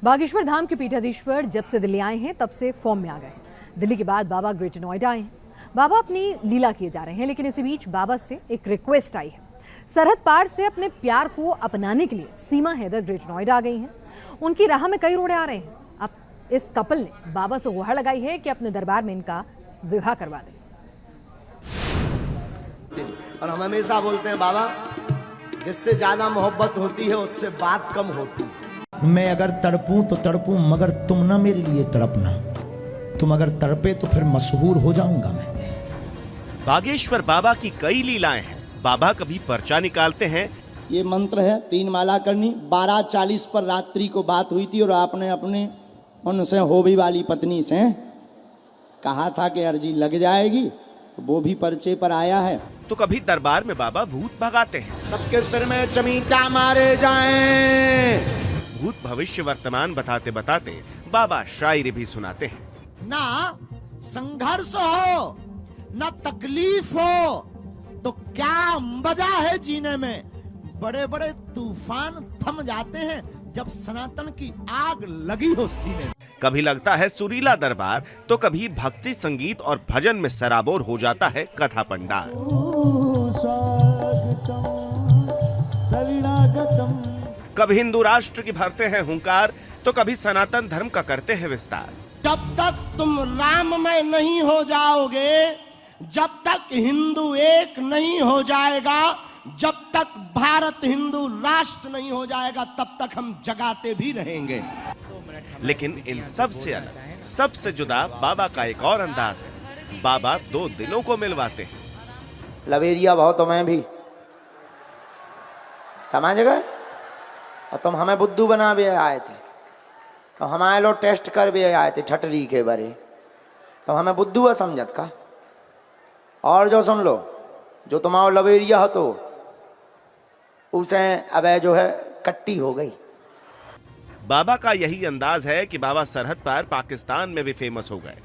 बागेश्वर धाम के पीठाधीश्वर जब से दिल्ली आए हैं तब से फॉर्म में आ गए हैं। दिल्ली के बाद बाबा ग्रेटर नोएडा आए हैं। बाबा अपनी लीला किए जा रहे हैं, लेकिन इसी बीच बाबा से एक रिक्वेस्ट आई है। सरहद पार से अपने प्यार को अपनाने के लिए सीमा हैदर ग्रेटर नोएडा आ गई हैं। उनकी राह में कई रोड़े आ रहे हैं। अब इस कपल ने बाबा से गुहार लगाई है कि अपने दरबार में इनका विवाह करवा दें। और हम हमेशा बोलते हैं बाबा, जिससे ज्यादा मोहब्बत होती है उससे बात कम होती है। मैं अगर तड़पूं तो तड़पूं, मगर तुम ना मेरे लिए तड़पना। तुम अगर तड़पे तो फिर मशहूर हो जाऊंगा मैं। बागेश्वर बाबा की कई लीलाएं हैं। बाबा कभी पर्चा निकालते हैं। ये मंत्र है, 3 माला करनी। 12:40 पर रात्रि को बात हुई थी और आपने अपने उनसे होबी वाली पत्नी से कहा था कि अर्जी लग जाएगी, तो वो भी पर्चे पर आया है। तो कभी दरबार में बाबा भूत भगाते हैं। सबके सिर में चमीटा मारे जाएं। भूत भविष्य वर्तमान बताते बताते बाबा शायरी भी सुनाते हैं। ना संघर्ष हो ना तकलीफ हो तो क्या मजा है जीने में। बड़े बड़े तूफान थम जाते हैं जब सनातन की आग लगी हो सीने में। कभी लगता है सुरीला दरबार तो कभी भक्ति संगीत और भजन में सराबोर हो जाता है कथा पंडाल। कभी हिंदू राष्ट्र की भरते हैं हुंकार तो कभी सनातन धर्म का करते हैं विस्तार। जब तक तुम राममय नहीं हो जाओगे, जब तक हिंदू एक नहीं हो जाएगा, जब तक भारत हिंदू राष्ट्र नहीं हो जाएगा, तब तक हम जगाते भी रहेंगे। लेकिन इन सब से अलग, सबसे जुदा बाबा का एक और अंदाज है। बाबा 2 दिलों को मिलवाते हैं। लवेरिया भाव तो मैं भी समझ गए, और तुम हमें बुद्धू बना भी आए थे, तो हमारे लोग टेस्ट कर भी आए थे ठटरी के बारे, तो हमें बुद्धू है समझत का। और जो सुन लो, जो तुम्हारा लवेरिया हो तो उसे अब जो है कट्टी हो गई। बाबा का यही अंदाज है कि बाबा सरहद पार पाकिस्तान में भी फेमस हो गए।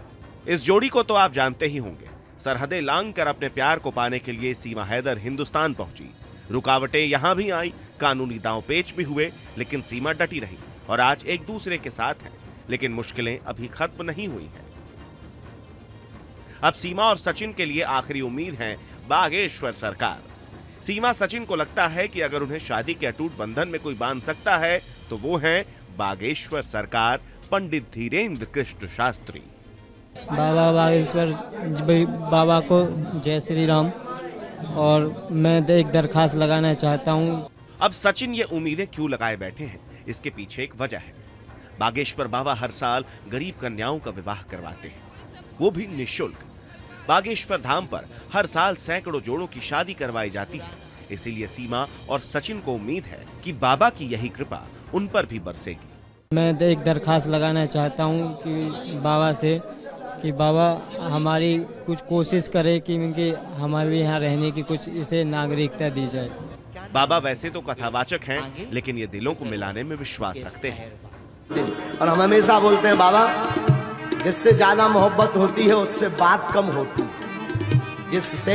इस जोड़ी को तो आप जानते ही होंगे। सरहदें लांग कर अपने प्यार को पाने के लिए सीमा हैदर हिंदुस्तान पहुंची। रुकावटें यहां भी आई, कानूनी दांव-पेच भी हुए, लेकिन सीमा डटी रही और आज एक दूसरे के साथ है। लेकिन मुश्किलें अभी खत्म नहीं हुई हैं। अब सीमा और सचिन के लिए आखिरी उम्मीद है बागेश्वर सरकार। सीमा सचिन को लगता है कि अगर उन्हें शादी के अटूट बंधन में कोई बांध सकता है तो वो है बागेश्वर सरकार पंडित धीरेन्द्र कृष्ण शास्त्री। बाबा बागेश्वर बाबा को जय श्री राम। और मैं एक दरखास्त लगाना चाहता हूँ। अब सचिन ये उम्मीदें क्यों लगाए बैठे हैं, इसके पीछे एक वजह है। बागेश्वर बाबा हर साल गरीब कन्याओं का विवाह करवाते हैं, वो भी निःशुल्क। बागेश्वर धाम पर हर साल सैकड़ों जोड़ों की शादी करवाई जाती है। इसीलिए सीमा और सचिन को उम्मीद है कि बाबा की यही कृपा उन पर भी बरसेगी। मैं एक दरखास्त लगाना चाहता हूँ कि बाबा से कि बाबा हमारी कुछ कोशिश करे कि इनके हमारे यहाँ रहने की कुछ इसे नागरिकता दी जाए। बाबा वैसे तो कथावाचक हैं, लेकिन ये दिलों को मिलाने में विश्वास रखते हैं। और हम हमेशा बोलते हैं बाबा, जिससे ज्यादा मोहब्बत होती है उससे बात कम होती है। जिससे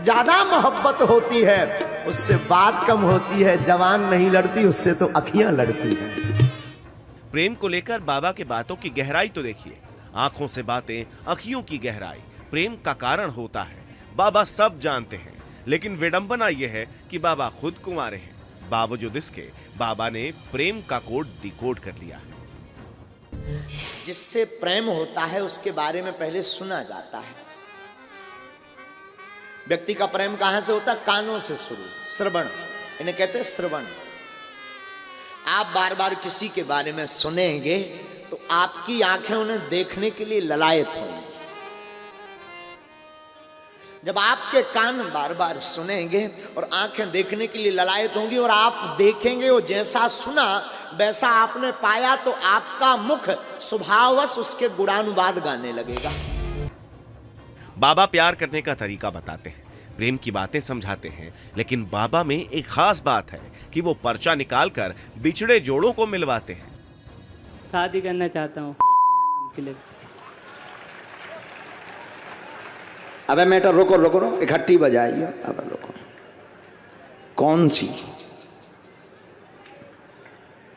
ज्यादा मोहब्बत होती है उससे बात कम होती है। जवान नहीं लड़ती, उससे तो अखियां लड़ती हैं। प्रेम को लेकर बाबा के बातों की गहराई तो देखिए। आंखों से बातें, अखियों की गहराई प्रेम का कारण होता है। बाबा सब जानते हैं, लेकिन विडंबना यह है कि बाबा खुद कुंवारे हैं। बावजूद इसके बाबा ने प्रेम का कोड डिकोड कर लिया है। जिससे प्रेम होता है उसके बारे में पहले सुना जाता है। व्यक्ति का प्रेम कहां से होता है? कानों से शुरू, श्रवण, इन्हें कहते हैं श्रवण। आप बार बार किसी के बारे में सुनेंगे तो आपकी आंखें उन्हें देखने के लिए ललायत होंगी। जब आपके कान बार बार सुनेंगे और आंखें देखने के लिए ललायत होंगी और आप देखेंगे वो जैसा सुना वैसा आपने पाया, तो आपका मुख स्वभाववश उसके गुणानुवाद गाने लगेगा। बाबा प्यार करने का तरीका बताते हैं, प्रेम की बातें समझाते हैं, लेकिन बाबा में एक खास बात है कि वो पर्चा निकालकर बिछड़े जोड़ों को मिलवाते हैं। शादी करना चाहता हूँ। अबे मैटर रोको रोको रोको, इकट्ठी बजाइए। अब रोको, कौन सी?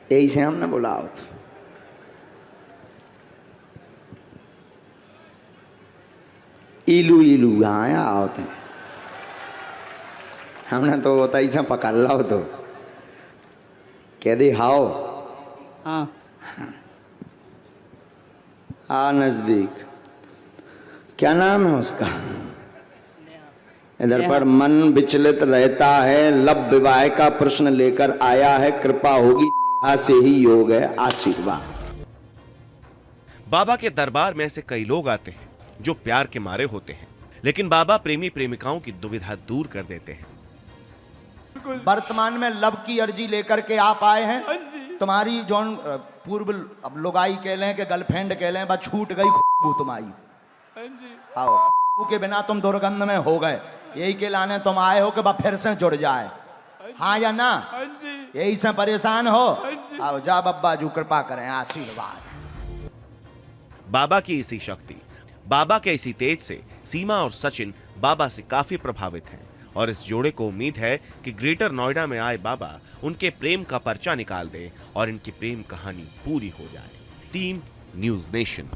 यही से हमने बोला इलू इलू हाँ होते हैं। हमने तो होता ही से पकड़ लो तो कह दे हाओ हाँ आ नजदीक। क्या नाम है उसका? इधर पर मन विचलित रहता है, लब विवाह का प्रश्न लेकर आया है, कृपा होगी नेहा से ही योग है आशीर्वाद। बाबा के दरबार में ऐसे कई लोग आते हैं जो प्यार के मारे होते हैं, लेकिन बाबा प्रेमी प्रेमिकाओं की दुविधा दूर कर देते हैं। वर्तमान में लव की अर्जी लेकर के आप आए हैं। तुम्हारी जौन पूर्व अब लुगाई कह लें कि गर्लफ्रेंड कह लें, बस छूट गई खुशबू तुम्हारी। आओ खुशबू के बिना तुम दुर्गंध में हो गए, यही के लाने तुम आए हो कि बस फिर से जुड़ जाए। हाँ या ना? यही से परेशान हो? आओ जा बब्बा जू कृपा करें आशीर्वाद। बाबा की इसी शक्ति, बाबा के इसी तेज से सीमा और सचिन बाबा से काफी प्रभावित हैं और इस जोड़े को उम्मीद है कि ग्रेटर नोएडा में आए बाबा उनके प्रेम का पर्चा निकाल दे और इनकी प्रेम कहानी पूरी हो जाए। Team news nation.